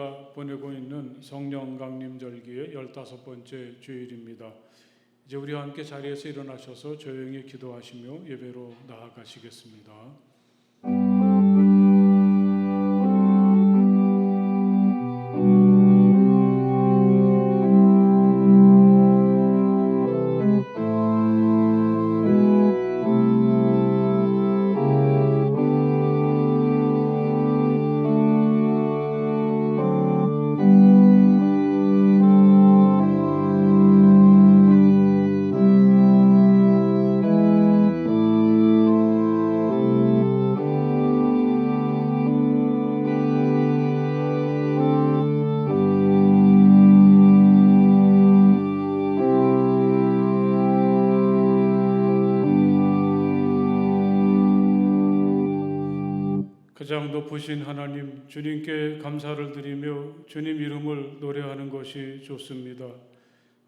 우리가 보내고 있는 성령 강림절기의 15번째 주일입니다. 이제 우리와 함께 자리에서 일어나셔서 조용히 기도하시며 예배로 나아가시겠습니다. 가장 높으신 하나님, 주님께 감사를 드리며 주님 이름을 노래하는 것이 좋습니다.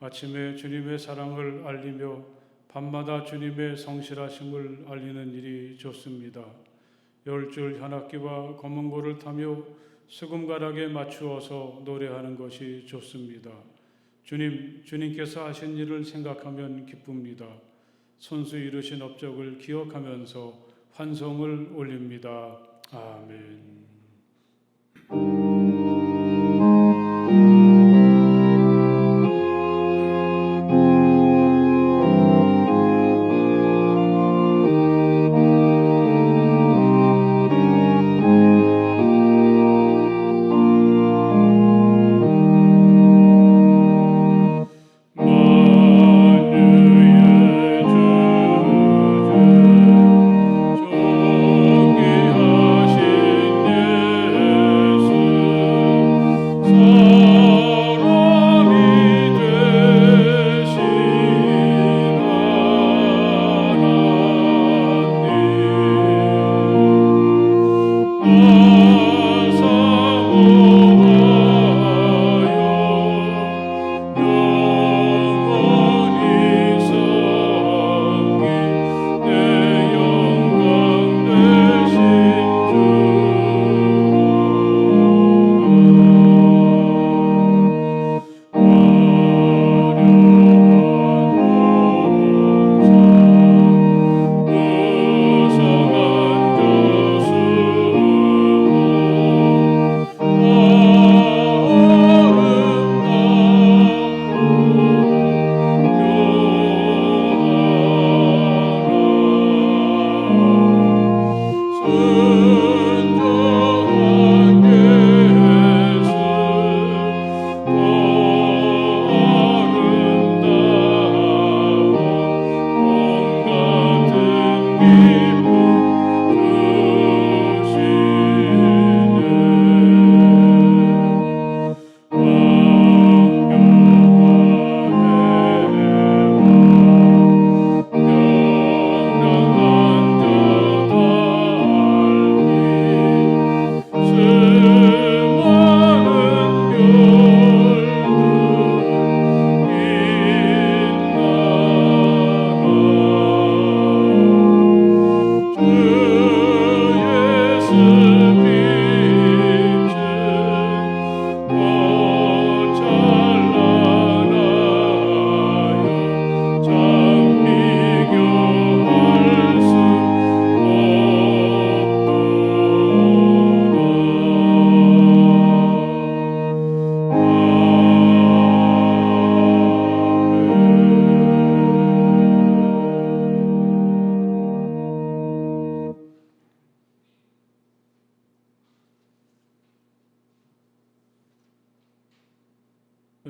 아침에 주님의 사랑을 알리며 밤마다 주님의 성실하심을 알리는 일이 좋습니다. 열줄 현악기와 검은고를 타며 수금가락에 맞추어서 노래하는 것이 좋습니다. 주님께서 하신 일을 생각하면 기쁩니다. 손수 이루신 업적을 기억하면서 환송을 올립니다. 아멘.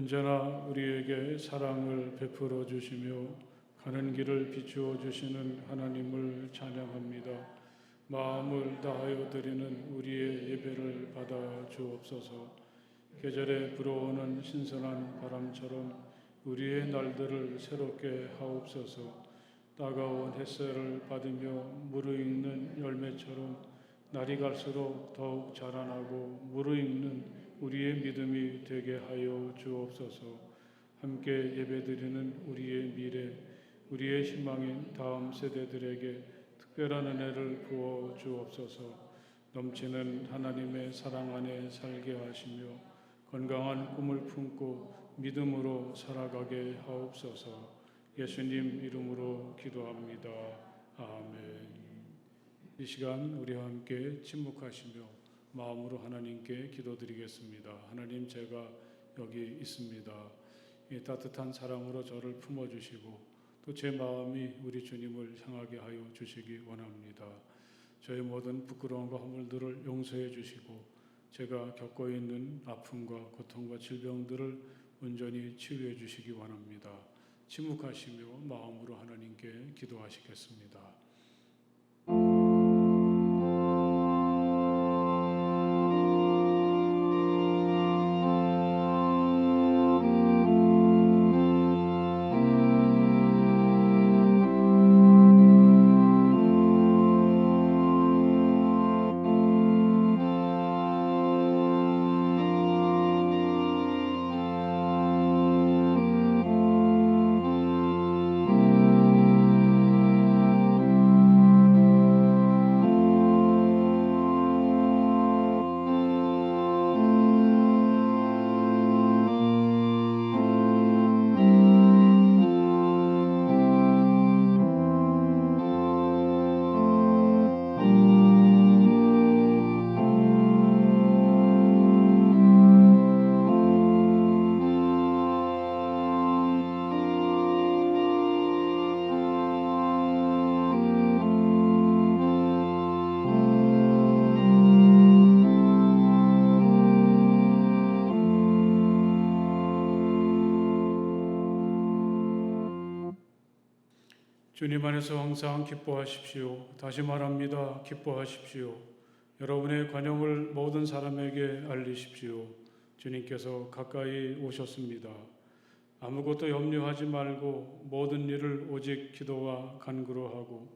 언제나 우리에게 사랑을 베풀어 주시며 가는 길을 비추어 주시는 하나님을 찬양합니다. 마음을 다하여 드리는 우리의 예배를 받아 주옵소서. 계절에 불어오는 신선한 바람처럼 우리의 날들을 새롭게 하옵소서. 따가운 햇살을 받으며 무르익는 열매처럼 날이 갈수록 더욱 자라나고 무르익는 우리의 믿음이 되게 하여 주옵소서. 함께 예배드리는 우리의 미래, 우리의 희망인 다음 세대들에게 특별한 은혜를 부어 주옵소서. 넘치는 하나님의 사랑 안에 살게 하시며 건강한 꿈을 품고 믿음으로 살아가게 하옵소서. 예수님 이름으로 기도합니다. 아멘. 이 시간 우리와 함께 침묵하시며 마음으로 하나님께 기도드리겠습니다. 하나님, 제가 여기 있습니다. 이 따뜻한 사랑으로 저를 품어주시고 또 제 마음이 우리 주님을 향하게 하여 주시기 원합니다. 저의 모든 부끄러움과 허물들을 용서해 주시고 제가 겪고 있는 아픔과 고통과 질병들을 온전히 치유해 주시기 원합니다. 침묵하시며 마음으로 하나님께 기도하시겠습니다. 주님 안에서 항상 기뻐하십시오. 다시 말합니다. 기뻐하십시오. 여러분의 관용을 모든 사람에게 알리십시오. 주님께서 가까이 오셨습니다. 아무것도 염려하지 말고 모든 일을 오직 기도와 간구로 하고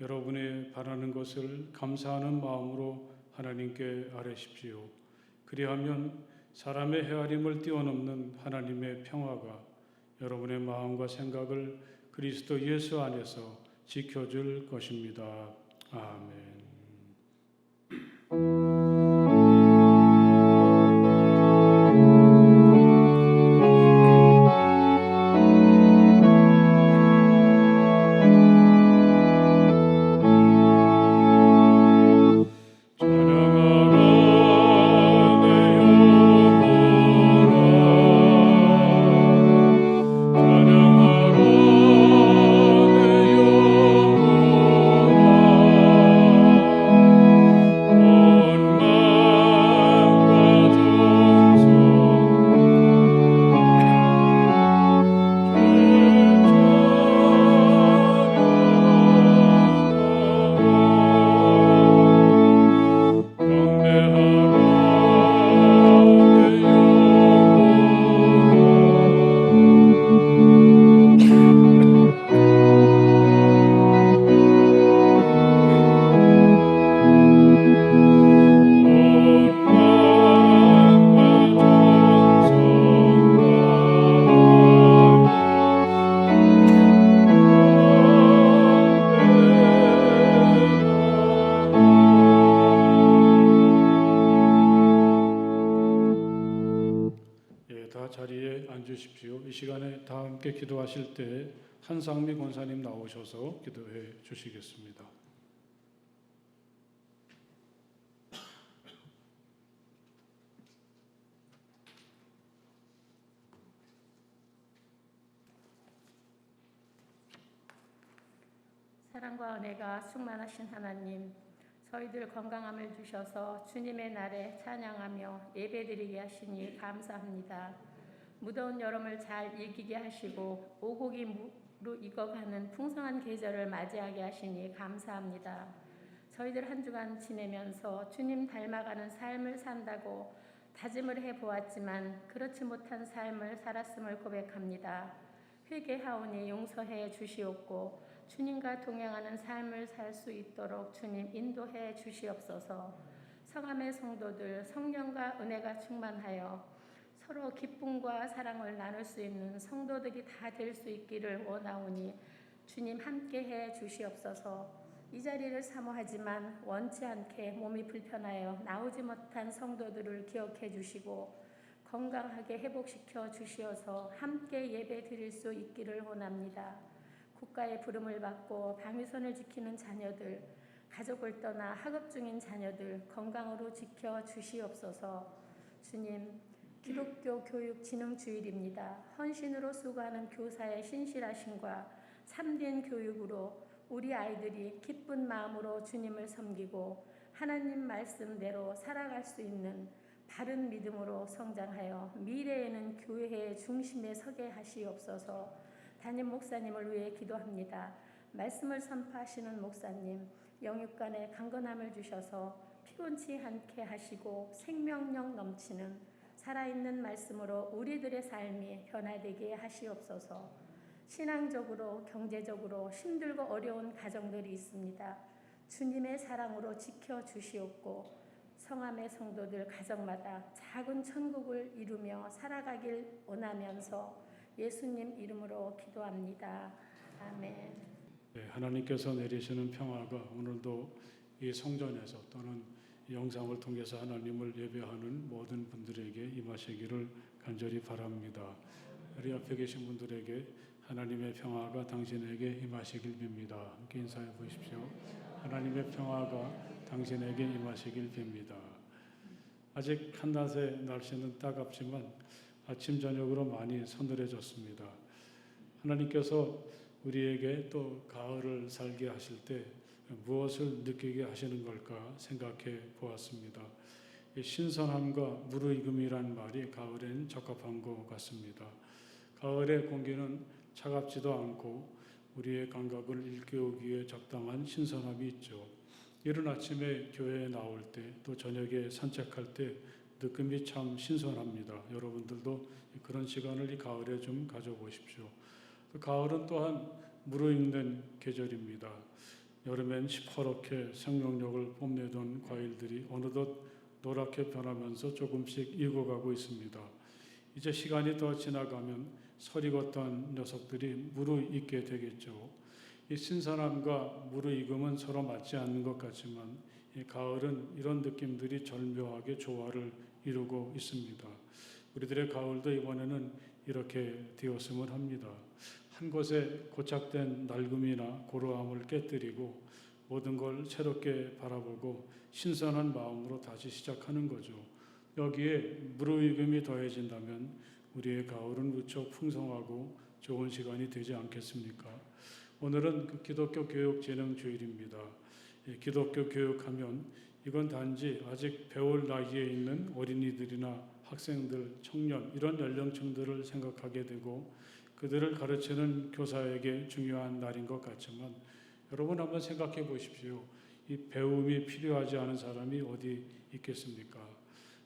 여러분의 바라는 것을 감사하는 마음으로 하나님께 아뢰십시오. 그리하면 사람의 헤아림을 뛰어넘는 하나님의 평화가 여러분의 마음과 생각을 그리스도 예수 안에서 지켜줄 것입니다. 아멘. 자리에 앉으십시오. 이 시간에 다 함께 기도하실 때 한상미 권사님 나오셔서 기도해 주시겠습니다. 사랑과 은혜가 충만하신 하나님, 저희들 건강함을 주셔서 주님의 날에 찬양하며 예배드리게 하시니 감사합니다. 무더운 여름을 잘 이기게 하시고 오곡이 무르 익어가는 풍성한 계절을 맞이하게 하시니 감사합니다. 저희들 한 주간 지내면서 주님 닮아가는 삶을 산다고 다짐을 해보았지만 그렇지 못한 삶을 살았음을 고백합니다. 회개하오니 용서해 주시옵고 주님과 동행하는 삶을 살 수 있도록 주님 인도해 주시옵소서. 성함의 성도들 성령과 은혜가 충만하여 서로 기쁨과 사랑을 나눌 수 있는 성도들이 다 될 수 있기를 원하오니 주님 함께해 주시옵소서. 이 자리를 사모하지만 원치 않게 몸이 불편하여 나오지 못한 성도들을 기억해 주시고 건강하게 회복시켜 주시어서 함께 예배 드릴 수 있기를 원합니다. 국가의 부름을 받고 방위선을 지키는 자녀들, 가족을 떠나 학업 중인 자녀들 건강으로 지켜 주시옵소서. 주님, 기독교 교육 진흥 주일입니다. 헌신으로 수고하는 교사의 신실하심과 참된 교육으로 우리 아이들이 기쁜 마음으로 주님을 섬기고 하나님 말씀대로 살아갈 수 있는 바른 믿음으로 성장하여 미래에는 교회의 중심에 서게 하시옵소서. 담임 목사님을 위해 기도합니다. 말씀을 선포하시는 목사님, 영육간에 강건함을 주셔서 피곤치 않게 하시고 생명력 넘치는 살아있는 말씀으로 우리들의 삶이 변화되게 하시옵소서. 신앙적으로 경제적으로 힘들고 어려운 가정들이 있습니다. 주님의 사랑으로 지켜주시옵고 성함의 성도들 가정마다 작은 천국을 이루며 살아가길 원하면서 예수님 이름으로 기도합니다. 아멘. 네, 하나님께서 내리시는 평화가 오늘도 이 성전에서 또는 영상을 통해서 하나님을 예배하는 모든 분들에게 임하시기를 간절히 바랍니다. 우리 앞에 계신 분들에게 하나님의 평화가 당신에게 임하시길 빕니다. 함께 인사해 보십시오. 하나님의 평화가 당신에게 임하시길 빕니다. 아직 한낮의 날씨는 따갑지만 아침 저녁으로 많이 서늘해졌습니다. 하나님께서 우리에게 또 가을을 살게 하실 때 무엇을 느끼게 하시는 걸까 생각해 보았습니다. 신선함과 무르익음이란 말이 가을엔 적합한 것 같습니다. 가을의 공기는 차갑지도 않고 우리의 감각을 일깨우기에 적당한 신선함이 있죠. 이른 아침에 교회에 나올 때 또 저녁에 산책할 때 느낌이 참 신선합니다. 여러분들도 그런 시간을 이 가을에 좀 가져보십시오. 가을은 또한 무르익는 계절입니다. 여름엔 시퍼렇게 생명력을 뽐내던 과일들이 어느덧 노랗게 변하면서 조금씩 익어가고 있습니다. 이제 시간이 더 지나가면 설익었던 녀석들이 무르익게 되겠죠. 이 신선함과 무르익음은 서로 맞지 않는 것 같지만 이 가을은 이런 느낌들이 절묘하게 조화를 이루고 있습니다. 우리들의 가을도 이번에는 이렇게 되었으면 합니다. 한 곳에 고착된 낡음이나 고루함을 깨뜨리고 모든 걸 새롭게 바라보고 신선한 마음으로 다시 시작하는 거죠. 여기에 무르익음이 더해진다면 우리의 가을은 무척 풍성하고 좋은 시간이 되지 않겠습니까? 오늘은 그 기독교 교육 진흥 주일입니다. 기독교 교육하면 이건 단지 아직 배울 나이에 있는 어린이들이나 학생들, 청년 이런 연령층들을 생각하게 되고 그들을 가르치는 교사에게 중요한 날인 것 같지만 여러분 한번 생각해 보십시오. 이 배움이 필요하지 않은 사람이 어디 있겠습니까?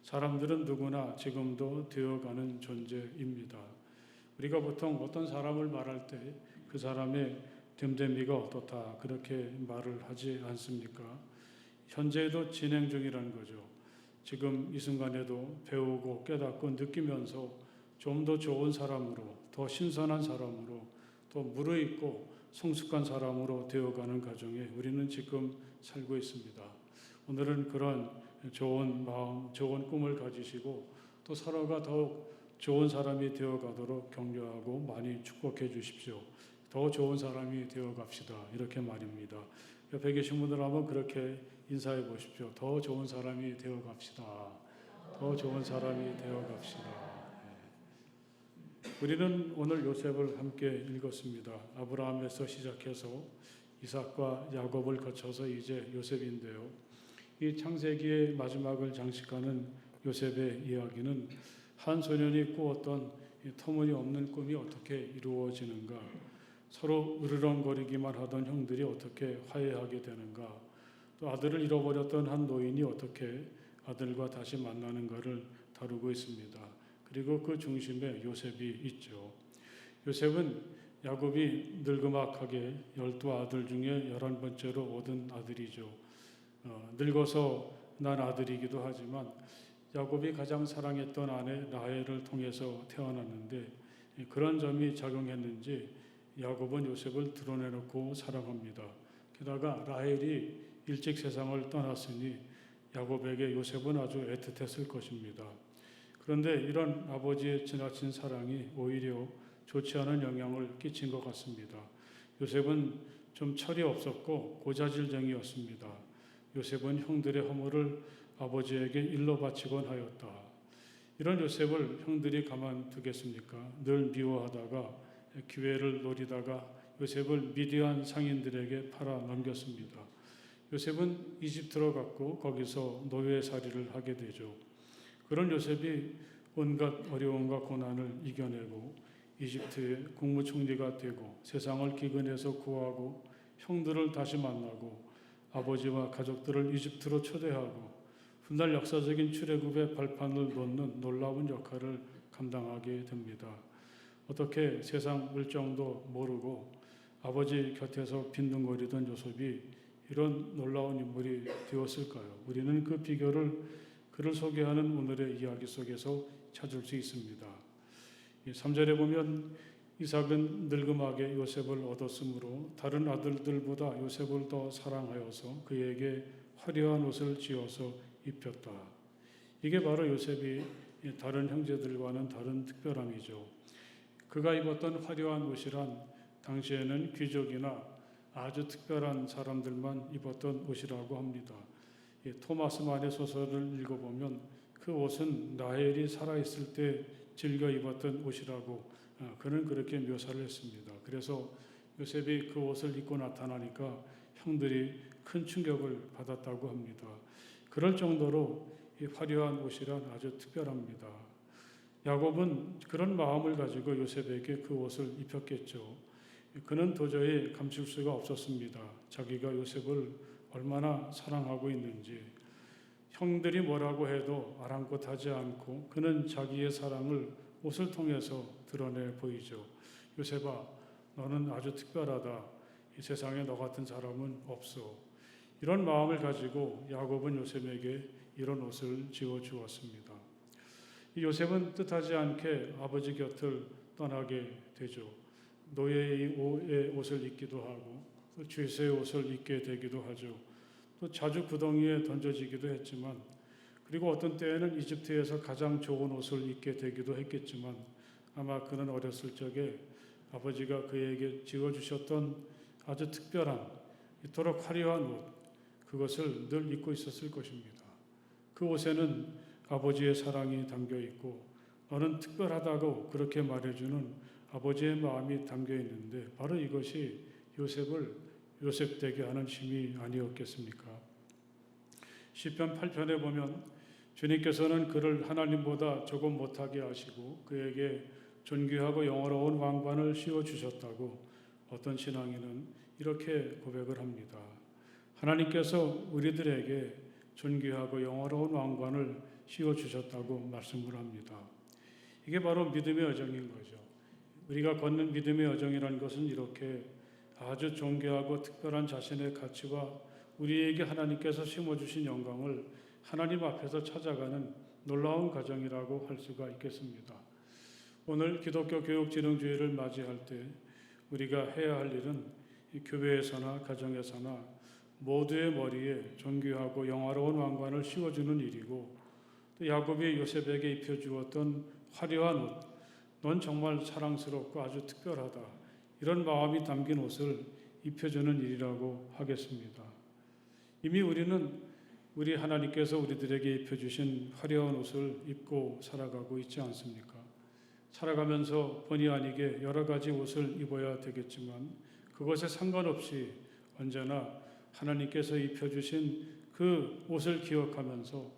사람들은 누구나 지금도 되어가는 존재입니다. 우리가 보통 어떤 사람을 말할 때 그 사람의 됨됨이가 어떻다 그렇게 말을 하지 않습니까? 현재도 진행 중이라는 거죠. 지금 이 순간에도 배우고 깨닫고 느끼면서 좀 더 좋은 사람으로, 더 신선한 사람으로, 더 무르익고 성숙한 사람으로 되어가는 과정에 우리는 지금 살고 있습니다. 오늘은 그런 좋은 마음, 좋은 꿈을 가지시고 또 서로가 더욱 좋은 사람이 되어가도록 격려하고 많이 축복해 주십시오. 더 좋은 사람이 되어갑시다. 이렇게 말입니다. 옆에 계신 분들 한번 그렇게 인사해 보십시오. 더 좋은 사람이 되어갑시다. 더 좋은 사람이 되어갑시다. 우리는 오늘 요셉을 함께 읽었습니다. 아브라함에서 시작해서 이삭과 야곱을 거쳐서 이제 요셉인데요. 이 창세기의 마지막을 장식하는 요셉의 이야기는 한 소년이 꾸었던 터무니없는 꿈이 어떻게 이루어지는가, 서로 으르렁거리기만 하던 형들이 어떻게 화해하게 되는가, 또 아들을 잃어버렸던 한 노인이 어떻게 아들과 다시 만나는가를 다루고 있습니다. 그리고 그 중심에 요셉이 있죠. 요셉은 야곱이 늙음악하게 12아들 중에 11번째로 얻은 아들이죠. 늙어서 난 아들이기도 하지만 야곱이 가장 사랑했던 아내 라헬을 통해서 태어났는데 그런 점이 작용했는지 야곱은 요셉을 드러내놓고 사랑합니다. 게다가 라헬이 일찍 세상을 떠났으니 야곱에게 요셉은 아주 애틋했을 것입니다. 그런데 이런 아버지의 지나친 사랑이 오히려 좋지 않은 영향을 끼친 것 같습니다. 요셉은 좀 철이 없었고 고자질쟁이였습니다. 요셉은 형들의 허물을 아버지에게 일러 바치곤 하였다. 이런 요셉을 형들이 가만두겠습니까? 늘 미워하다가 기회를 노리다가 요셉을 미디안 상인들에게 팔아 넘겼습니다. 요셉은 이집트로 갔고 거기서 노예살이를 하게 되죠. 그런 요셉이 온갖 어려움과 고난을 이겨내고 이집트의 국무총리가 되고 세상을 기근에서 구하고 형들을 다시 만나고 아버지와 가족들을 이집트로 초대하고 훗날 역사적인 출애굽의 발판을 놓는 놀라운 역할을 감당하게 됩니다. 어떻게 세상 물정도 모르고 아버지 곁에서 빈둥거리던 요셉이 이런 놀라운 인물이 되었을까요? 우리는 그 비결을 그를 소개하는 오늘의 이야기 속에서 찾을 수 있습니다. 3절에 보면 이삭은 늙음하게 요셉을 얻었으므로 다른 아들들보다 요셉을 더 사랑하여서 그에게 화려한 옷을 지어서 입혔다. 이게 바로 요셉이 다른 형제들과는 다른 특별함이죠. 그가 입었던 화려한 옷이란 당시에는 귀족이나 아주 특별한 사람들만 입었던 옷이라고 합니다. 토마스 만의 소설을 읽어보면 그 옷은 라헬이 살아있을 때 즐겨 입었던 옷이라고 그는 그렇게 묘사를 했습니다. 그래서 요셉이 그 옷을 입고 나타나니까 형들이 큰 충격을 받았다고 합니다. 그럴 정도로 이 화려한 옷이란 아주 특별합니다. 야곱은 그런 마음을 가지고 요셉에게 그 옷을 입혔겠죠. 그는 도저히 감출 수가 없었습니다. 자기가 요셉을 얼마나 사랑하고 있는지. 형들이 뭐라고 해도 아랑곳하지 않고 그는 자기의 사랑을 옷을 통해서 드러내 보이죠. 요셉아, 너는 아주 특별하다. 이 세상에 너 같은 사람은 없어. 이런 마음을 가지고 야곱은 요셉에게 이런 옷을 지어 주었습니다. 이 요셉은 뜻하지 않게 아버지 곁을 떠나게 되죠. 노예의 옷을 입기도 하고 또 죄수의 옷을 입게 되기도 하죠. 또 자주 구덩이에 던져지기도 했지만 그리고 어떤 때에는 이집트에서 가장 좋은 옷을 입게 되기도 했겠지만 아마 그는 어렸을 적에 아버지가 그에게 지어주셨던 아주 특별한 이토록 화려한 옷, 그것을 늘 입고 있었을 것입니다. 그 옷에는 아버지의 사랑이 담겨 있고 너는 특별하다고 그렇게 말해주는 아버지의 마음이 담겨 있는데 바로 이것이 요셉을 요셉되게 하는 힘이 아니었겠습니까? 시편 8편에 보면 주님께서는 그를 하나님보다 조금 못하게 하시고 그에게 존귀하고 영화로운 왕관을 씌워주셨다고 어떤 신앙인은 이렇게 고백을 합니다. 하나님께서 우리들에게 존귀하고 영화로운 왕관을 씌워주셨다고 말씀을 합니다. 이게 바로 믿음의 여정인 거죠. 우리가 걷는 믿음의 여정이라는 것은 이렇게 아주 존귀하고 특별한 자신의 가치와 우리에게 하나님께서 심어주신 영광을 하나님 앞에서 찾아가는 놀라운 과정이라고 할 수가 있겠습니다. 오늘 기독교 교육진흥주의를 맞이할 때 우리가 해야 할 일은 교회에서나 가정에서나 모두의 머리에 존귀하고 영화로운 왕관을 씌워주는 일이고 또 야곱이 요셉에게 입혀주었던 화려한 옷, 넌 정말 사랑스럽고 아주 특별하다. 이런 마음이 담긴 옷을 입혀주는 일이라고 하겠습니다. 이미 우리는 우리 하나님께서 우리들에게 입혀주신 화려한 옷을 입고 살아가고 있지 않습니까? 살아가면서 본의 아니게 여러 가지 옷을 입어야 되겠지만 그것에 상관없이 언제나 하나님께서 입혀주신 그 옷을 기억하면서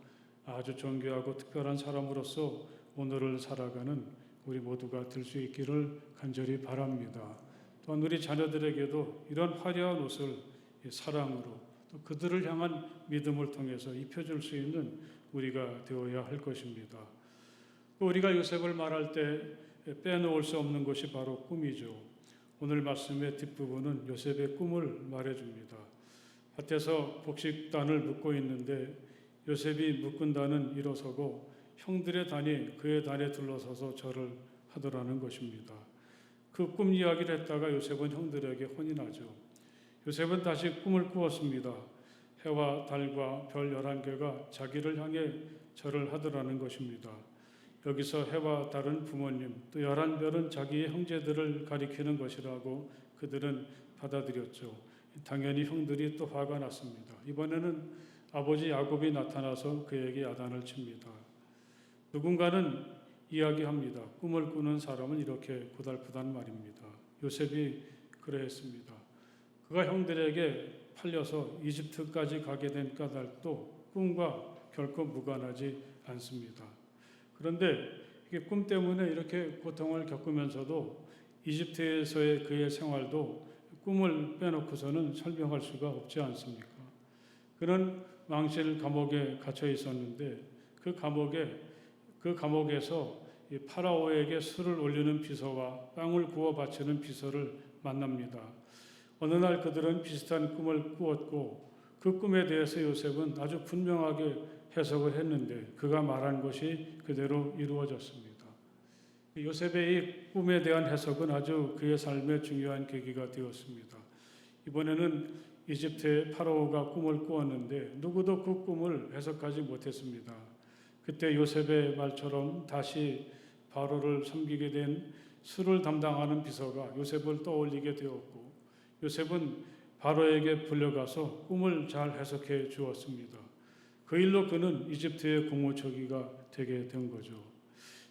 아주 존귀하고 특별한 사람으로서 오늘을 살아가는 우리 모두가 될 수 있기를 간절히 바랍니다. 또한 우리 자녀들에게도 이런 화려한 옷을 사랑으로 또 그들을 향한 믿음을 통해서 입혀줄 수 있는 우리가 되어야 할 것입니다. 또 우리가 요셉을 말할 때 빼놓을 수 없는 것이 바로 꿈이죠. 오늘 말씀의 뒷부분은 요셉의 꿈을 말해줍니다. 밭에서 곡식단을 묶고 있는데 요셉이 묶은 단은 일어서고 형들의 단이 그의 단에 둘러서서 절을 하더라는 것입니다. 그 꿈 이야기를 했다가 요셉은 형들에게 혼이 나죠. 요셉은 다시 꿈을 꾸었습니다. 해와 달과 별 11개가 자기를 향해 절을 하더라는 것입니다. 여기서 해와 다른 부모님 또 11별은 자기의 형제들을 가리키는 것이라고 그들은 받아들였죠. 당연히 형들이 또 화가 났습니다. 이번에는 아버지 야곱이 나타나서 그에게 야단을 칩니다. 누군가는 이야기합니다. 꿈을 꾸는 사람은 이렇게 고달프단 말입니다. 요셉이 그러했습니다. 그가 형들에게 팔려서 이집트까지 가게 된 까닭도 꿈과 결코 무관하지 않습니다. 그런데 이게 꿈 때문에 이렇게 고통을 겪으면서도 이집트에서의 그의 생활도 꿈을 빼놓고서는 설명할 수가 없지 않습니까? 그는 왕실 감옥에 갇혀 있었는데 그 감옥에서 이 파라오에게 술을 올리는 비서와 빵을 구워 바치는 비서를 만납니다. 어느 날 그들은 비슷한 꿈을 꾸었고 그 꿈에 대해서 요셉은 아주 분명하게 해석을 했는데 그가 말한 것이 그대로 이루어졌습니다. 요셉의 이 꿈에 대한 해석은 아주 그의 삶의 중요한 계기가 되었습니다. 이번에는 이집트의 파라오가 꿈을 꾸었는데 누구도 그 꿈을 해석하지 못했습니다. 그때 요셉의 말처럼 다시 바로를 섬기게 된 술을 담당하는 비서가 요셉을 떠올리게 되었고 요셉은 바로에게 불려가서 꿈을 잘 해석해 주었습니다. 그 일로 그는 이집트의 국무총리가 되게 된 거죠.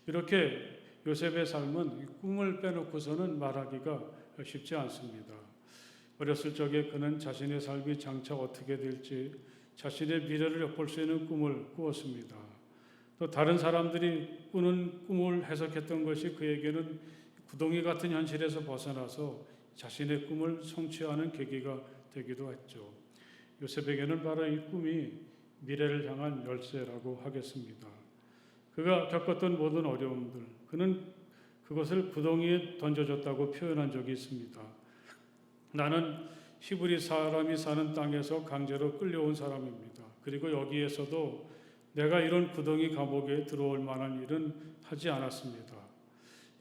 이렇게 요셉의 삶은 꿈을 빼놓고서는 말하기가 쉽지 않습니다. 어렸을 적에 그는 자신의 삶이 장차 어떻게 될지 자신의 미래를 엿볼 수 있는 꿈을 꾸었습니다. 또 다른 사람들이 꾸는 꿈을 해석했던 것이 그에게는 구덩이 같은 현실에서 벗어나서 자신의 꿈을 성취하는 계기가 되기도 했죠. 요셉에게는 바로 이 꿈이 미래를 향한 열쇠라고 하겠습니다. 그가 겪었던 모든 어려움들, 그는 그것을 구덩이에 던져줬다고 표현한 적이 있습니다. 나는 히브리 사람이 사는 땅에서 강제로 끌려온 사람입니다. 그리고 여기에서도 내가 이런 구덩이 감옥에 들어올 만한 일은 하지 않았습니다.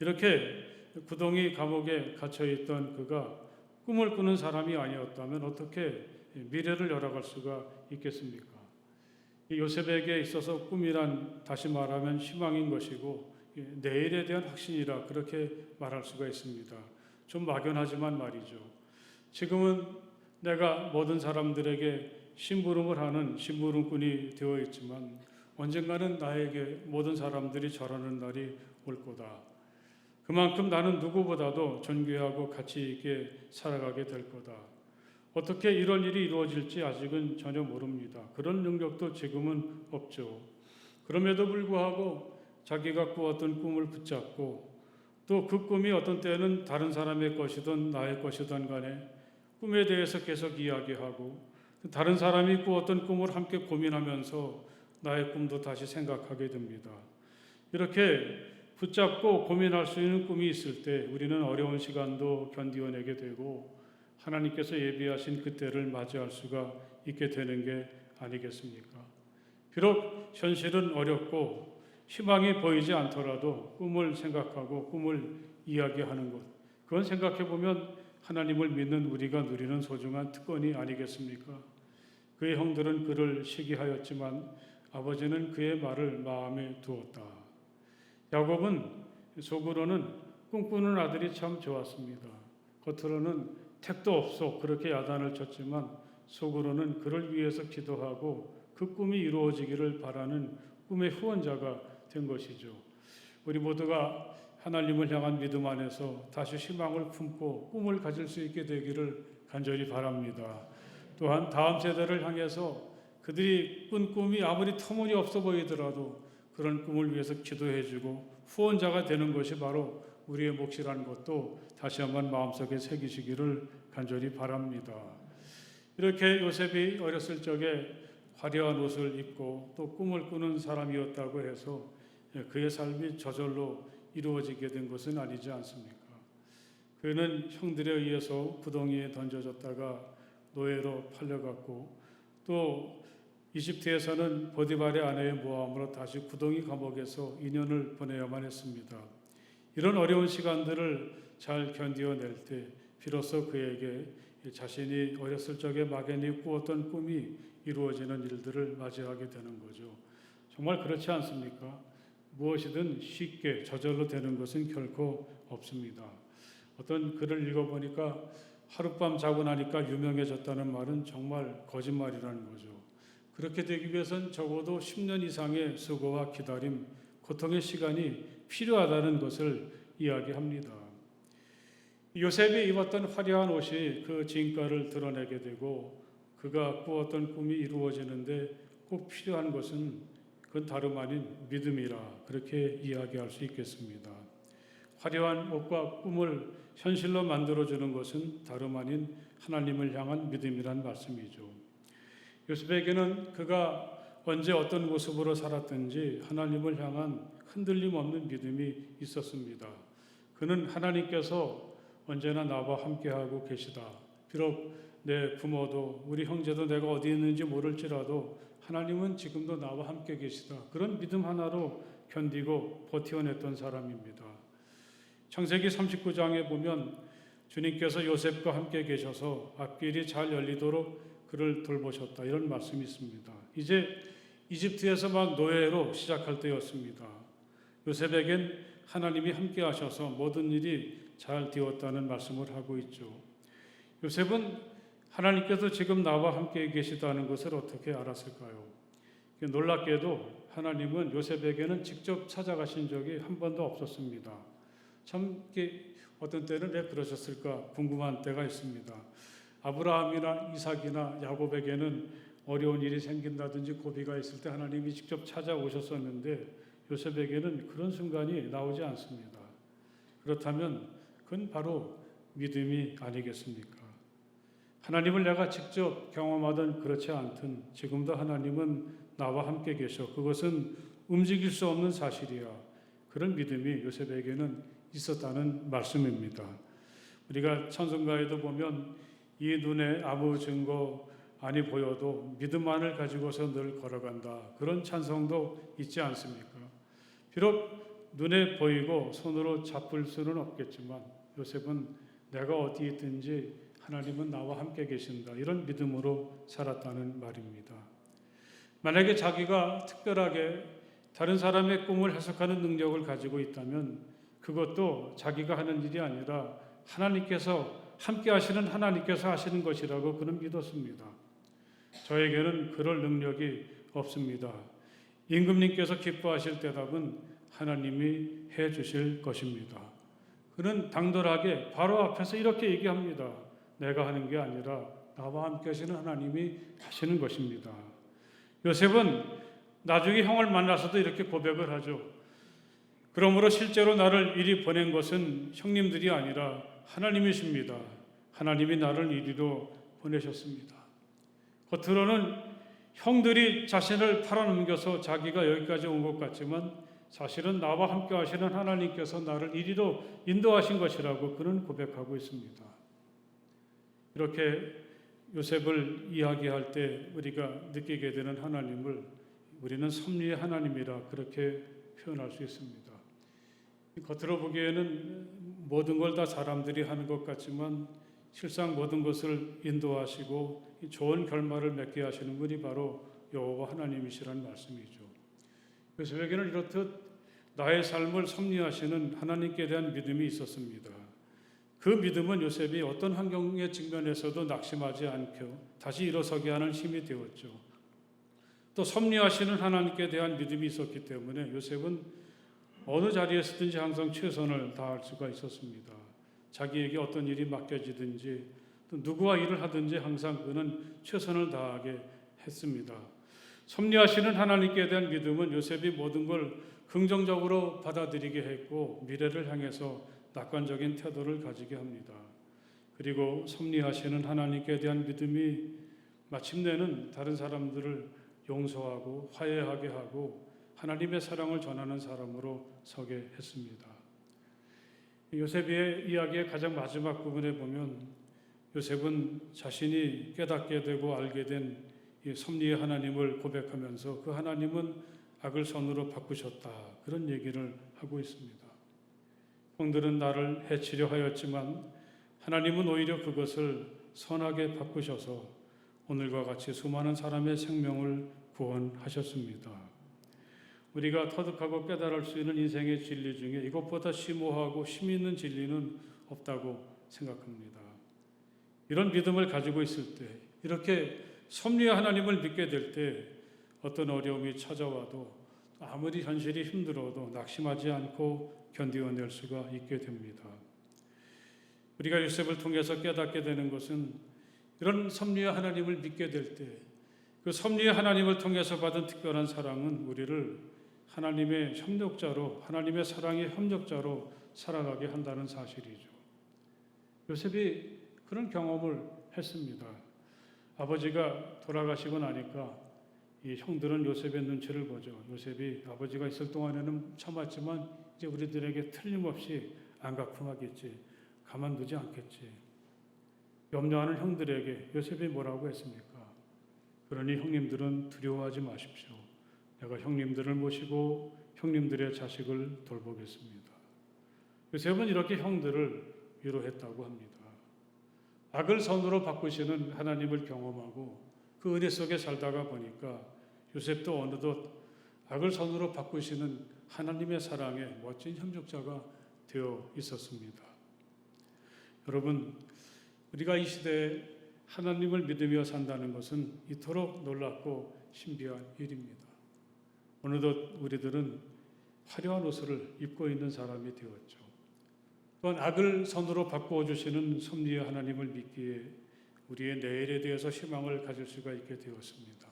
이렇게 구덩이 감옥에 갇혀있던 그가 꿈을 꾸는 사람이 아니었다면 어떻게 미래를 열어갈 수가 있겠습니까? 요셉에게 있어서 꿈이란 다시 말하면 희망인 것이고 내일에 대한 확신이라 그렇게 말할 수가 있습니다. 좀 막연하지만 말이죠. 지금은 내가 모든 사람들에게 심부름을 하는 심부름꾼이 되어 있지만 언젠가는 나에게 모든 사람들이 절하는 날이 올 거다. 그만큼 나는 누구보다도 존귀하고 가치 있게 살아가게 될 거다. 어떻게 이런 일이 이루어질지 아직은 전혀 모릅니다. 그런 능력도 지금은 없죠. 그럼에도 불구하고 자기가 꾸었던 꿈을 붙잡고 또 그 꿈이 어떤 때는 다른 사람의 것이든 나의 것이든 간에 꿈에 대해서 계속 이야기하고 다른 사람이 꾸었던 꿈을 함께 고민하면서 나의 꿈도 다시 생각하게 됩니다. 이렇게 붙잡고 고민할 수 있는 꿈이 있을 때 우리는 어려운 시간도 견디어내게 되고 하나님께서 예비하신 그때를 맞이할 수가 있게 되는 게 아니겠습니까? 비록 현실은 어렵고 희망이 보이지 않더라도 꿈을 생각하고 꿈을 이야기하는 것, 그건 생각해 보면 하나님을 믿는 우리가 누리는 소중한 특권이 아니겠습니까? 그의 형들은 그를 시기하였지만 아버지는 그의 말을 마음에 두었다. 야곱은 속으로는 꿈꾸는 아들이 참 좋았습니다. 겉으로는 택도 없어 그렇게 야단을 쳤지만 속으로는 그를 위해서 기도하고 그 꿈이 이루어지기를 바라는 꿈의 후원자가 된 것이죠. 우리 모두가 하나님을 향한 믿음 안에서 다시 희망을 품고 꿈을 가질 수 있게 되기를 간절히 바랍니다. 또한 다음 세대를 향해서 그들이 꾼 꿈이 아무리 터무니없어 보이더라도 그런 꿈을 위해서 기도해주고 후원자가 되는 것이 바로 우리의 몫이라는 것도 다시 한번 마음속에 새기시기를 간절히 바랍니다. 이렇게 요셉이 어렸을 적에 화려한 옷을 입고 또 꿈을 꾸는 사람이었다고 해서 그의 삶이 저절로 이루어지게 된 것은 아니지 않습니까? 그는 형들에 의해서 구덩이에 던져졌다가 노예로 팔려갔고 또 이집트에서는 보디발의 아내의 모함으로 다시 구덩이 감옥에서 2년을 보내야만 했습니다. 이런 어려운 시간들을 잘 견디어낼 때 비로소 그에게 자신이 어렸을 적에 막연히 꾸었던 꿈이 이루어지는 일들을 맞이하게 되는 거죠. 정말 그렇지 않습니까? 무엇이든 쉽게 저절로 되는 것은 결코 없습니다. 어떤 글을 읽어보니까 하룻밤 자고 나니까 유명해졌다는 말은 정말 거짓말이라는 거죠. 그렇게 되기 위해선 적어도 10년 이상의 수고와 기다림, 고통의 시간이 필요하다는 것을 이야기합니다. 요셉이 입었던 화려한 옷이 그 진가를 드러내게 되고 그가 꾸었던 꿈이 이루어지는데 꼭 필요한 것은 그건 다름 아닌 믿음이라 그렇게 이야기할 수 있겠습니다. 화려한 옷과 꿈을 현실로 만들어주는 것은 다름 아닌 하나님을 향한 믿음이란 말씀이죠. 요셉에게는 그가 언제 어떤 모습으로 살았든지 하나님을 향한 흔들림 없는 믿음이 있었습니다. 그는 하나님께서 언제나 나와 함께하고 계시다. 비록 내 부모도 우리 형제도 내가 어디 있는지 모를지라도 하나님은 지금도 나와 함께 계시다. 그런 믿음 하나로 견디고 버텨냈던 사람입니다. 창세기 39장에 보면 주님께서 요셉과 함께 계셔서 앞길이 잘 열리도록 그를 돌보셨다. 이런 말씀이 있습니다. 이제 이집트에서 막 노예로 시작할 때였습니다. 요셉에겐 하나님이 함께 하셔서 모든 일이 잘 되었다는 말씀을 하고 있죠. 요셉은 하나님께서 지금 나와 함께 계시다는 것을 어떻게 알았을까요? 놀랍게도 하나님은 요셉에게는 직접 찾아가신 적이 한 번도 없었습니다. 참 어떤 때는 왜 그러셨을까 궁금한 때가 있습니다. 아브라함이나 이삭이나 야곱에게는 어려운 일이 생긴다든지 고비가 있을 때 하나님이 직접 찾아오셨었는데 요셉에게는 그런 순간이 나오지 않습니다. 그렇다면 그건 바로 믿음이 아니겠습니까? 하나님을 내가 직접 경험하든 그렇지 않든 지금도 하나님은 나와 함께 계셔. 그것은 움직일 수 없는 사실이야. 그런 믿음이 요셉에게는 있었다는 말씀입니다. 우리가 찬송가에도 보면 이 눈에 아무 증거 아니 보여도 믿음만을 가지고서 늘 걸어간다. 그런 찬송도 있지 않습니까? 비록 눈에 보이고 손으로 잡을 수는 없겠지만 요셉은 내가 어디 있든지 하나님은 나와 함께 계신다. 이런 믿음으로 살았다는 말입니다. 만약에 자기가 특별하게 다른 사람의 꿈을 해석하는 능력을 가지고 있다면 그것도 자기가 하는 일이 아니라 하나님께서 함께 하시는 하나님께서 하시는 것이라고 그는 믿었습니다. 저에게는 그럴 능력이 없습니다. 임금님께서 기뻐하실 대답은 하나님이 해 주실 것입니다. 그는 당돌하게 바로 앞에서 이렇게 얘기합니다. 내가 하는 게 아니라 나와 함께 하시는 하나님이 하시는 것입니다. 요셉은 나중에 형을 만나서도 이렇게 고백을 하죠. 그러므로 실제로 나를 이리 보낸 것은 형님들이 아니라 하나님이십니다. 하나님이 나를 이리로 보내셨습니다. 겉으로는 형들이 자신을 팔아넘겨서 자기가 여기까지 온 것 같지만 사실은 나와 함께 하시는 하나님께서 나를 이리로 인도하신 것이라고 그는 고백하고 있습니다. 이렇게 요셉을 이야기할 때 우리가 느끼게 되는 하나님을 우리는 섭리의 하나님이라 그렇게 표현할 수 있습니다. 겉으로 보기에는 모든 걸 다 사람들이 하는 것 같지만 실상 모든 것을 인도하시고 좋은 결말을 맺게 하시는 분이 바로 여호와 하나님이시라는 말씀이죠. 요셉에게는 이렇듯 나의 삶을 섭리하시는 하나님께 대한 믿음이 있었습니다. 그 믿음은 요셉이 어떤 환경의 직면에서도 낙심하지 않고 다시 일어서게 하는 힘이 되었죠. 또 섭리하시는 하나님께 대한 믿음이 있었기 때문에 요셉은 어느 자리에서든지 항상 최선을 다할 수가 있었습니다. 자기에게 어떤 일이 맡겨지든지 또 누구와 일을 하든지 항상 그는 최선을 다하게 했습니다. 섭리하시는 하나님께 대한 믿음은 요셉이 모든 걸 긍정적으로 받아들이게 했고 미래를 향해서 낙관적인 태도를 가지게 합니다. 그리고 섭리하시는 하나님께 대한 믿음이 마침내는 다른 사람들을 용서하고 화해하게 하고 하나님의 사랑을 전하는 사람으로 서게 했습니다. 요셉의 이야기의 가장 마지막 부분에 보면 요셉은 자신이 깨닫게 되고 알게 된 이 섭리의 하나님을 고백하면서 그 하나님은 악을 선으로 바꾸셨다. 그런 얘기를 하고 있습니다. 형들은 나를 해치려 하였지만 하나님은 오히려 그것을 선하게 바꾸셔서 오늘과 같이 수많은 사람의 생명을 구원하셨습니다. 우리가 터득하고 깨달을 수 있는 인생의 진리 중에 이것보다 심오하고 힘 있는 진리는 없다고 생각합니다. 이런 믿음을 가지고 있을 때, 이렇게 섭리의 하나님을 믿게 될 때 어떤 어려움이 찾아와도 아무리 현실이 힘들어도 낙심하지 않고 견디어낼 수가 있게 됩니다. 우리가 요셉을 통해서 깨닫게 되는 것은 이런 섭리의 하나님을 믿게 될 때 그 섭리의 하나님을 통해서 받은 특별한 사랑은 우리를 하나님의 협력자로, 하나님의 사랑의 협력자로 살아가게 한다는 사실이죠. 요셉이 그런 경험을 했습니다. 아버지가 돌아가시고 나니까 이 형들은 요셉의 눈치를 보죠. 요셉이 아버지가 있을 동안에는 참았지만 이제 우리들에게 틀림없이 안갚음하겠지, 가만두지 않겠지. 염려하는 형들에게 요셉이 뭐라고 했습니까? 그러니 형님들은 두려워하지 마십시오. 내가 형님들을 모시고 형님들의 자식을 돌보겠습니다. 요셉은 이렇게 형들을 위로했다고 합니다. 악을 선으로 바꾸시는 하나님을 경험하고 그 은혜 속에 살다가 보니까 요셉도 어느덧 악을 선으로 바꾸시는 하나님의 사랑에 멋진 협력자가 되어 있었습니다. 여러분, 우리가 이 시대에 하나님을 믿으며 산다는 것은 이토록 놀랍고 신비한 일입니다. 어느덧 우리들은 화려한 옷을 입고 있는 사람이 되었죠. 또한 악을 선으로 바꾸어 주시는 섭리의 하나님을 믿기에 우리의 내일에 대해서 희망을 가질 수가 있게 되었습니다.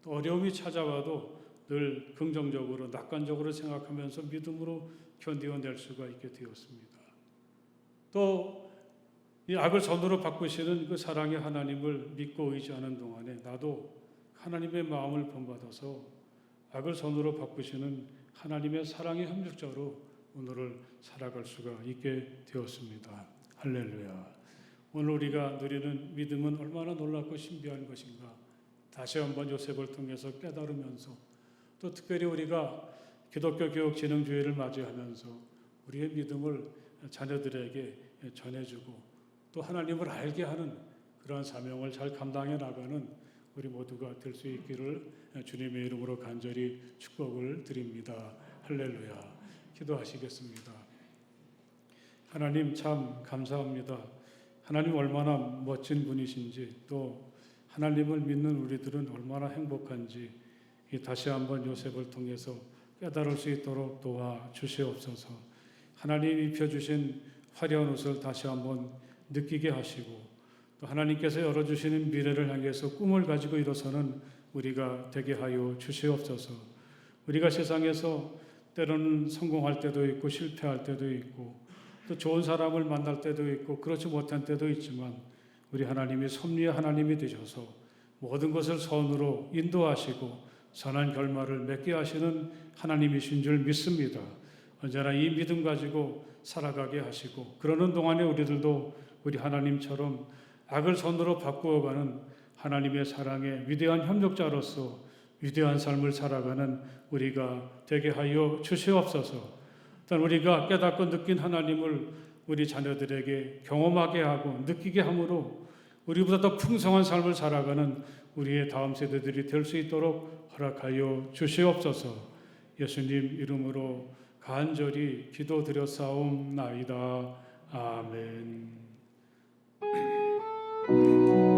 또 어려움이 찾아와도 늘 긍정적으로, 낙관적으로 생각하면서 믿음으로 견디어낼 수가 있게 되었습니다. 또 이 악을 선으로 바꾸시는 그 사랑의 하나님을 믿고 의지하는 동안에 나도 하나님의 마음을 본받아서 악을 선으로 바꾸시는 하나님의 사랑의 협력자로 오늘을 살아갈 수가 있게 되었습니다. 할렐루야. 오늘 우리가 누리는 믿음은 얼마나 놀랍고 신비한 것인가. 다시 한번 요셉을 통해서 깨달으면서 또 특별히 우리가 기독교 교육진흥주의를 맞이하면서 우리의 믿음을 자녀들에게 전해주고 또 하나님을 알게 하는 그러한 사명을 잘 감당해 나가는 우리 모두가 될 수 있기를 주님의 이름으로 간절히 축복을 드립니다. 할렐루야. 기도하시겠습니다. 하나님 참 감사합니다. 하나님 얼마나 멋진 분이신지 또 하나님을 믿는 우리들은 얼마나 행복한지 다시 한번 요셉을 통해서 깨달을 수 있도록 도와주시옵소서. 하나님이 입혀주신 화려한 옷을 다시 한번 느끼게 하시고 또 하나님께서 열어주시는 미래를 향해서 꿈을 가지고 일어서는 우리가 되게 하여 주시옵소서. 우리가 세상에서 때로는 성공할 때도 있고 실패할 때도 있고 또 좋은 사람을 만날 때도 있고 그렇지 못한 때도 있지만 우리 하나님이 섭리의 하나님이 되셔서 모든 것을 선으로 인도하시고 선한 결말을 맺게 하시는 하나님이신 줄 믿습니다. 언제나 이 믿음 가지고 살아가게 하시고 그러는 동안에 우리들도 우리 하나님처럼 악을 선으로 바꾸어가는 하나님의 사랑의 위대한 협력자로서 위대한 삶을 살아가는 우리가 되게 하여 주시옵소서. 또한 우리가 깨닫고 느낀 하나님을 우리 자녀들에게 경험하게 하고 느끼게 함으로 우리보다 더 풍성한 삶을 살아가는 우리의 다음 세대들이 될 수 있도록 허락하여 주시옵소서. 예수님 이름으로 간절히 기도드렸사옵나이다. 아멘. 하나님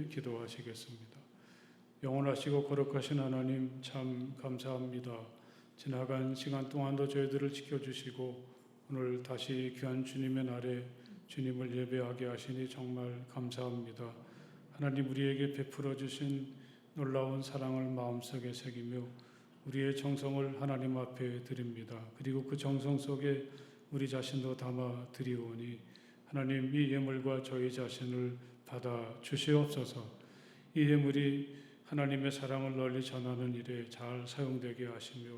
기도하시겠습니다. 영원하시고 거룩하신 하나님 참 감사합니다. 지나간 시간 동안도 저희들을 지켜주시고 오늘 다시 귀한 주님의 날에 주님을 예배하게 하시니 정말 감사합니다. 하나님 우리에게 베풀어 주신 놀라운 사랑을 마음속에 새기며 우리의 정성을 하나님 앞에 드립니다. 그리고 그 정성 속에 우리 자신도 담아 드리오니 하나님 이 예물과 저희 자신을 받아 주시옵소서. 이 예물이 하나님의 사랑을 널리 전하는 일에 잘 사용되게 하시며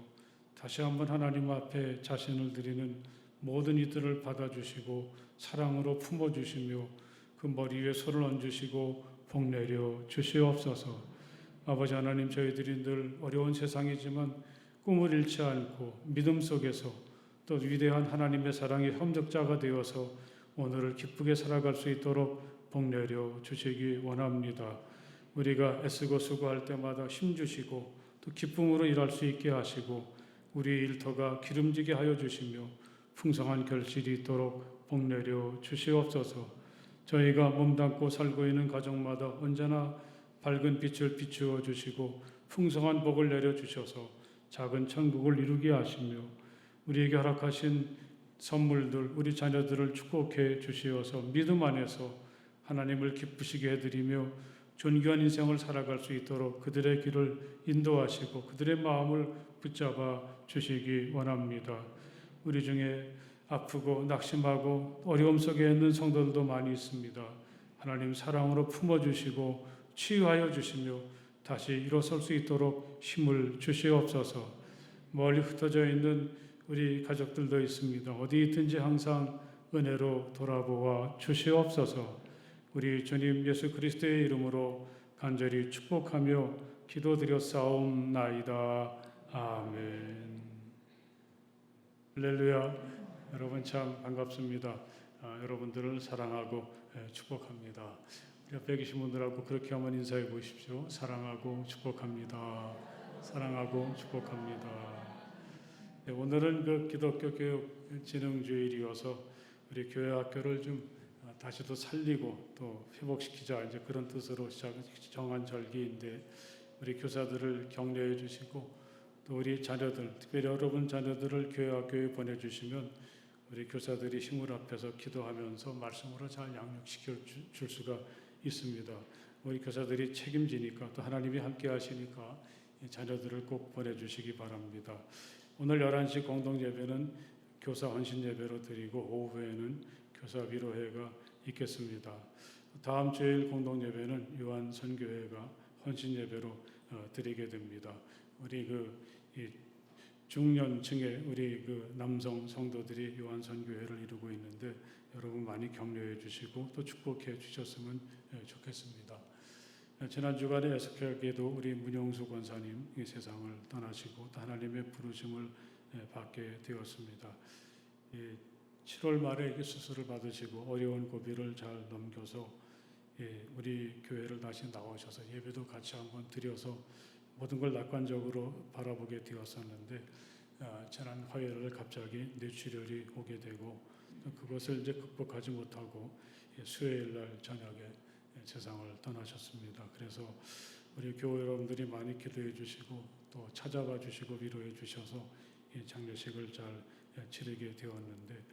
다시 한번 하나님 앞에 자신을 드리는 모든 이들을 받아주시고 사랑으로 품어주시며 그 머리 위에 손을 얹으시고 복내려 주시옵소서. 아버지 하나님 저희들이 늘 어려운 세상이지만 꿈을 잃지 않고 믿음 속에서 또 위대한 하나님의 사랑의 협력자가 되어서 오늘을 기쁘게 살아갈 수 있도록 복내려 주시기 원합니다. 우리가 애쓰고 수고할 때마다 힘주시고 또 기쁨으로 일할 수 있게 하시고 우리의 일터가 기름지게 하여 주시며 풍성한 결실이 있도록 복내려 주시옵소서. 저희가 몸담고 살고 있는 가정마다 언제나 밝은 빛을 비추어 주시고 풍성한 복을 내려 주셔서 작은 천국을 이루게 하시며 우리에게 허락하신 선물들 우리 자녀들을 축복해 주시어서 믿음 안에서 하나님을 기쁘시게 해드리며 존귀한 인생을 살아갈 수 있도록 그들의 길을 인도하시고 그들의 마음을 붙잡아 주시기 원합니다. 우리 중에 아프고 낙심하고 어려움 속에 있는 성도들도 많이 있습니다. 하나님 사랑으로 품어주시고 치유하여 주시며 다시 일어설 수 있도록 힘을 주시옵소서. 멀리 흩어져 있는 우리 가족들도 있습니다. 어디 있든지 항상 은혜로 돌아보아 주시옵소서. 우리 주님 예수 그리스도의 이름으로 간절히 축복하며 기도드렸사옵나이다. 아멘. 할렐루야. 여러분 참 반갑습니다. 여러분들을 사랑하고 축복합니다. 우리 옆에 계신 분들하고 그렇게 한번 인사해 보십시오. 사랑하고 축복합니다. 사랑하고 축복합니다. 네, 오늘은 그 기독교 교육 진흥주일이어서 우리 교회 학교를 좀 다시 또 살리고 또 회복시키자 이제 그런 뜻으로 정한 절기인데 우리 교사들을 격려해 주시고 또 우리 자녀들 특별히 여러분 자녀들을 교회 학교에 보내주시면 우리 교사들이 힘을 합해서 기도하면서 말씀으로 잘 양육시켜 줄 수가 있습니다. 우리 교사들이 책임지니까 또 하나님이 함께 하시니까 자녀들을 꼭 보내주시기 바랍니다. 오늘 11시 공동예배는 교사 헌신 예배로 드리고 오후에는 교사 위로회가 있겠습니다. 다음 주일 공동예배는 요한 선교회가 헌신 예배로 드리게 됩니다. 우리 중년층의 우리 남성 성도들이 요한 선교회를 이루고 있는데 여러분 많이 격려해 주시고 또 축복해 주셨으면 좋겠습니다. 지난 주간에 에스겔에도 우리 문영수 권사님 이 세상을 떠나시고 또 하나님의 부르심을 받게 되었습니다. 7월 말에 수술을 받으시고 어려운 고비를 잘 넘겨서 우리 교회를 다시 나오셔서 예배도 같이 한번 드려서 모든 걸 낙관적으로 바라보게 되었었는데 지난 화요일 갑자기 뇌출혈이 오게 되고 그것을 이제 극복하지 못하고 수요일 날 저녁에 세상을 떠나셨습니다. 그래서 우리 교회 여러분들이 많이 기도해 주시고 또 찾아와 주시고 위로해 주셔서 장례식을 잘 치르게 되었는데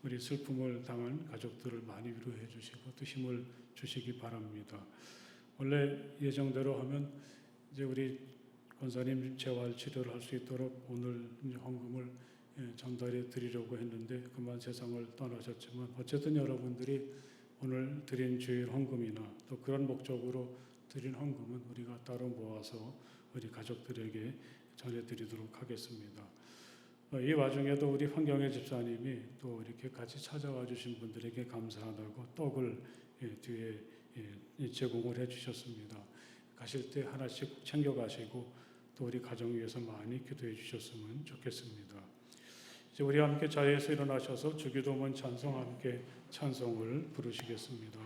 우리 슬픔을 당한 가족들을 많이 위로해 주시고 또 힘을 주시기 바랍니다. 원래 예정대로 하면 이제 우리 권사님 재활 치료를 할 수 있도록 오늘 헌금을 전달해 드리려고 했는데 그만 세상을 떠나셨지만 어쨌든 여러분들이 오늘 드린 주일 헌금이나 또 그런 목적으로 드린 헌금은 우리가 따로 모아서 우리 가족들에게 전해드리도록 하겠습니다. 이 와중에도 우리 황경혜 집사님이 또 이렇게 같이 찾아와 주신 분들에게 감사하다고 떡을 뒤에 제공을 해주셨습니다. 가실 때 하나씩 챙겨가시고 또 우리 가정 위해서 많이 기도해 주셨으면 좋겠습니다. 이제 우리 함께 자리에서 일어나셔서 주기도문 찬송 함께 찬송을 부르시겠습니다.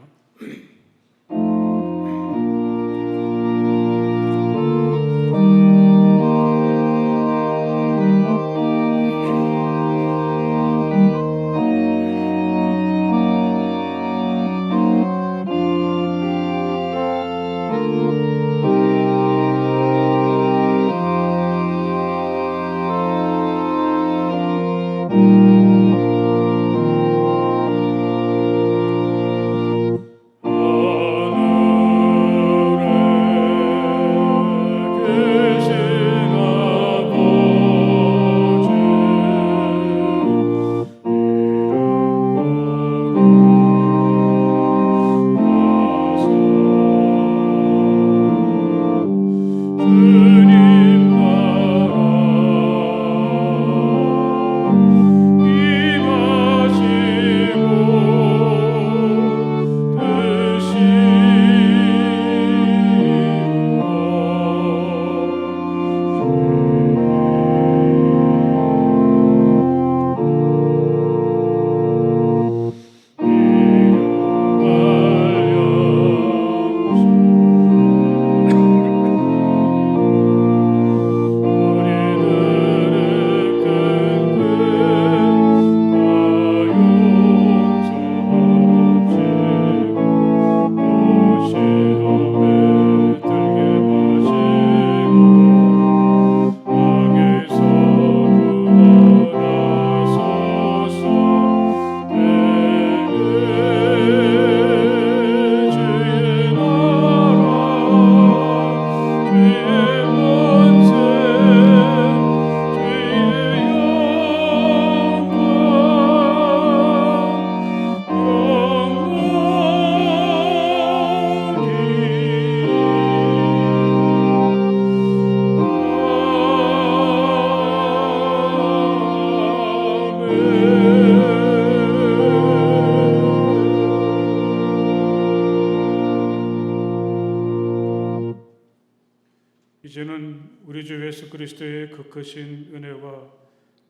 예수 그리스도의 그 크신 은혜와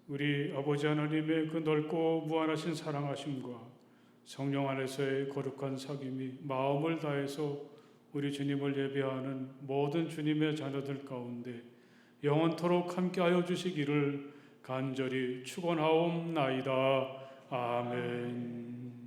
우리 아버지 하나님의 그 넓고 무한하신 사랑하심과 성령 안에서의 거룩한 사귐이 마음을 다해서 우리 주님을 예배하는 모든 주님의 자녀들 가운데 영원토록 함께하여 주시기를 간절히 축원하옵나이다. 아멘.